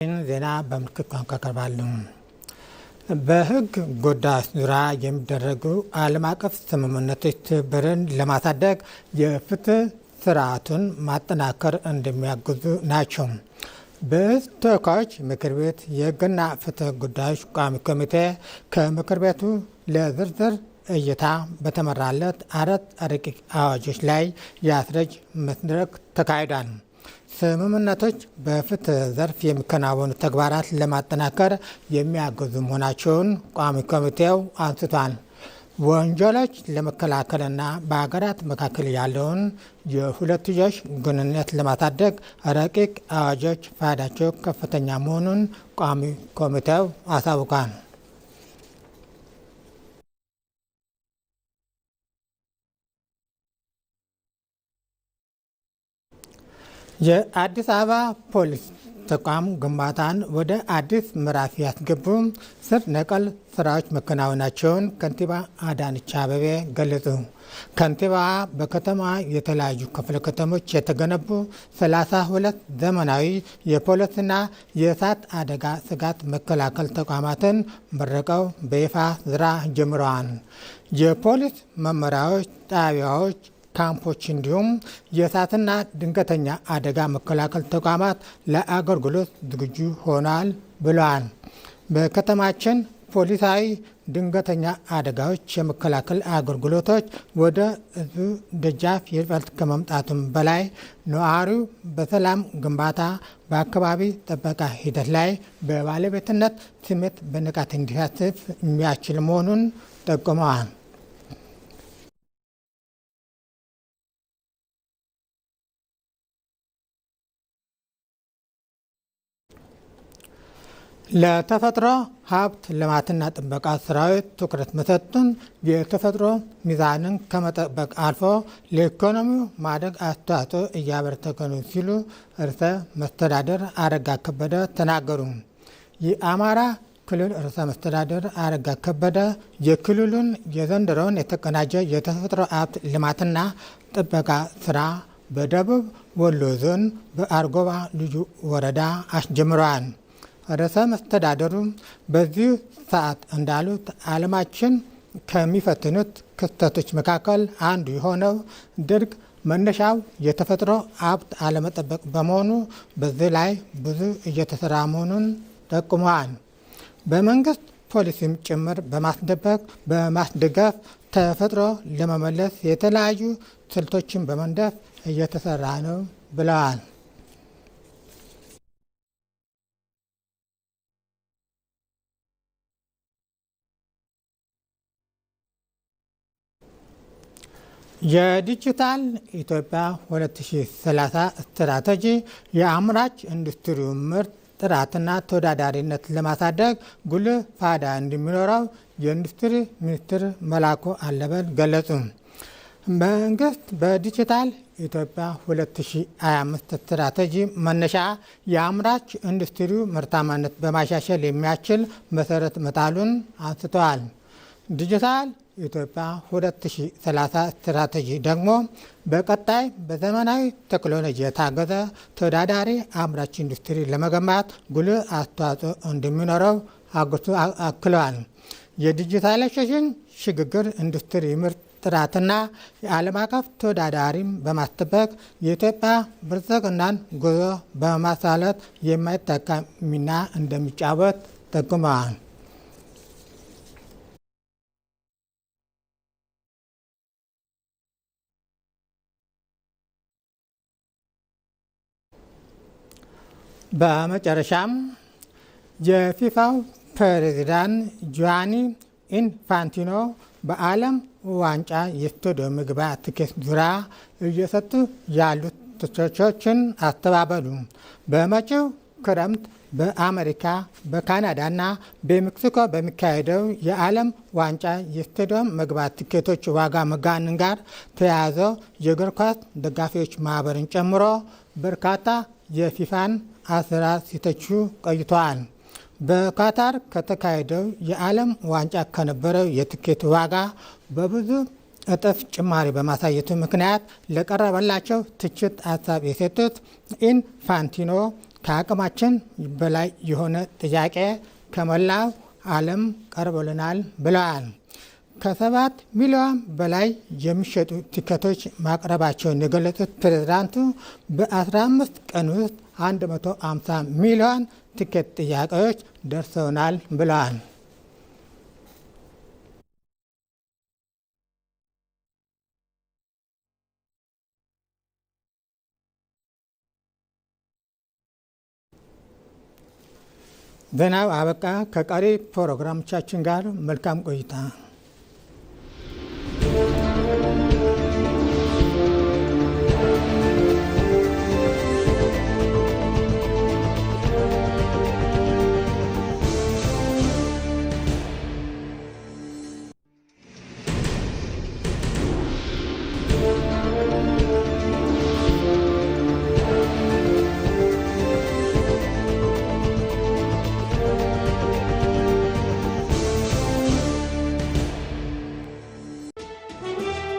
ዜና በምልክት ቋንቋ ቀርባሉ። በሕግ ጉዳዮች ዙሪያ የሚደረጉ ዓለም አቀፍ ስምምነቶች ትብብርን ለማሳደግ የፍትህ ስርዓቱን ማጠናከር እንደሚያግዙ ናቸው። በሕዝብ ተወካዮች ምክር ቤት የሕግና ፍትህ ጉዳዮች ቋሚ ኮሚቴ ከምክር ቤቱ ለዝርዝር እይታ በተመራለት 4 ረቂቅ አዋጆች ላይ የአስረጅ መድረክ ተካሂዷል። ስምምነቶች በፍትህ ዘርፍ የሚከናወኑ ተግባራት ለማጠናከር የሚያግዙ መሆናቸውን ቋሚ ኮሚቴው አንስቷል። ወንጀሎች ለመከላከልና በሀገራት መካከል ያለውን የሁለትዮሽ ግንኙነት ለማሳደግ ረቂቅ አዋጆች ፋይዳቸው ከፍተኛ መሆኑን ቋሚ ኮሚቴው አሳውቋል። የአዲስ አበባ ፖሊስ ተቋም ግንባታን ወደ አዲስ ምዕራፍ ያስገቡ ስር ነቀል ስራዎች መከናወናቸውን ከንቲባ አዳነች አቤቤ ገለጹ። ከንቲባዋ በከተማዋ የተለያዩ ክፍለ ከተሞች የተገነቡ 32 ዘመናዊ የፖሊስና የእሳት አደጋ ስጋት መከላከል ተቋማትን መርቀው በይፋ ስራ ጀምረዋል። የፖሊስ መመሪያዎች፣ ጣቢያዎች፣ ካምፖች እንዲሁም የእሳትና ድንገተኛ አደጋ መከላከል ተቋማት ለአገልግሎት ዝግጁ ሆኗል ብለዋል። በከተማችን ፖሊሳዊ ድንገተኛ አደጋዎች የመከላከል አገልግሎቶች ወደ ሕዝቡ ደጃፍ ይበልጥ ከመምጣቱም በላይ ነዋሪው በሰላም ግንባታ፣ በአካባቢ ጥበቃ ሂደት ላይ በባለቤትነት ስሜት በንቃት እንዲሳተፍ የሚያስችል መሆኑን ጠቁመዋል። ለተፈጥሮ ሀብት ልማትና ጥበቃ ሰራዊት ትኩረት መሰጠቱን የተፈጥሮ ሚዛንን ከመጠበቅ አልፎ ለኢኮኖሚው ማደግ አስተዋጽኦ እያበረከተ ነው ሲሉ ርዕሰ መስተዳድር አረጋ ከበደ ተናገሩ። የአማራ ክልል ርዕሰ መስተዳድር አረጋ ከበደ የክልሉን የዘንድሮውን የተቀናጀ የተፈጥሮ ሀብት ልማትና ጥበቃ ስራ በደቡብ ወሎ ዞን በአርጎባ ልዩ ወረዳ አስጀምረዋል። ርዕሰ መስተዳድሩ በዚህ ሰዓት እንዳሉት ዓለማችን ከሚፈትኑት ክስተቶች መካከል አንዱ የሆነው ድርቅ መነሻው የተፈጥሮ ሀብት አለመጠበቅ በመሆኑ በዚህ ላይ ብዙ እየተሰራ መሆኑን ጠቁመዋል። በመንግስት ፖሊሲም ጭምር በማስደገፍ ተፈጥሮ ለመመለስ የተለያዩ ስልቶችን በመንደፍ እየተሰራ ነው ብለዋል። የዲጂታል ኢትዮጵያ 2030 ስትራቴጂ የአምራች ኢንዱስትሪው ምርት ጥራትና ተወዳዳሪነት ለማሳደግ ጉልህ ፋይዳ እንደሚኖረው የኢንዱስትሪ ሚኒስትር መላኩ አለበል ገለጹ። መንግስት በዲጂታል ኢትዮጵያ 2025 ስትራቴጂ መነሻ የአምራች ኢንዱስትሪው ምርታማነት በማሻሻል የሚያስችል መሰረት መጣሉን አንስተዋል። ዲጂታል ኢትዮጵያ 2030 ስትራቴጂ ደግሞ በቀጣይ በዘመናዊ ቴክኖሎጂ የታገዘ ተወዳዳሪ አምራች ኢንዱስትሪ ለመገንባት ጉልህ አስተዋጽኦ እንደሚኖረው አክለዋል። የዲጂታላይዜሽን ሽግግር ኢንዱስትሪ ምርት ጥራትና የዓለም አቀፍ ተወዳዳሪም በማስጠበቅ የኢትዮጵያ ብልጽግናን ጉዞ በማሳለጥ የማይተካ ሚና እንደሚጫወት ጠቁመዋል። በመጨረሻም የፊፋው ፕሬዚዳንት ጂያኒ ኢንፋንቲኖ በዓለም ዋንጫ የስታዲየም መግቢያ ትኬት ዙሪያ እየሰጡ ያሉት ትችቶችን አስተባበሉ። በመጪው ክረምት በአሜሪካ፣ በካናዳና በሜክሲኮ በሚካሄደው የዓለም ዋንጫ የስታዲየም መግቢያ ትኬቶች ዋጋ መጋነን ጋር ተያይዞ የእግር ኳስ ደጋፊዎች ማህበርን ጨምሮ በርካታ የፊፋን አሰራር ሲተቹ ቆይተዋል። በካታር ከተካሄደው የዓለም ዋንጫ ከነበረው የትኬት ዋጋ በብዙ እጥፍ ጭማሪ በማሳየቱ ምክንያት ለቀረበላቸው ትችት ሀሳብ የሰጡት ኢንፋንቲኖ ከአቅማችን በላይ የሆነ ጥያቄ ከመላው ዓለም ቀርቦልናል ብለዋል። ከ7 ሚሊዮን በላይ የሚሸጡ ቲኬቶች ማቅረባቸውን የገለጹት ፕሬዝዳንቱ በ15 ቀን ውስጥ 150 ሚሊዮን ቲኬት ጥያቄዎች ደርሰውናል ብለዋል። ዜናው አበቃ። ከቀሪ ፕሮግራሞቻችን ጋር መልካም ቆይታ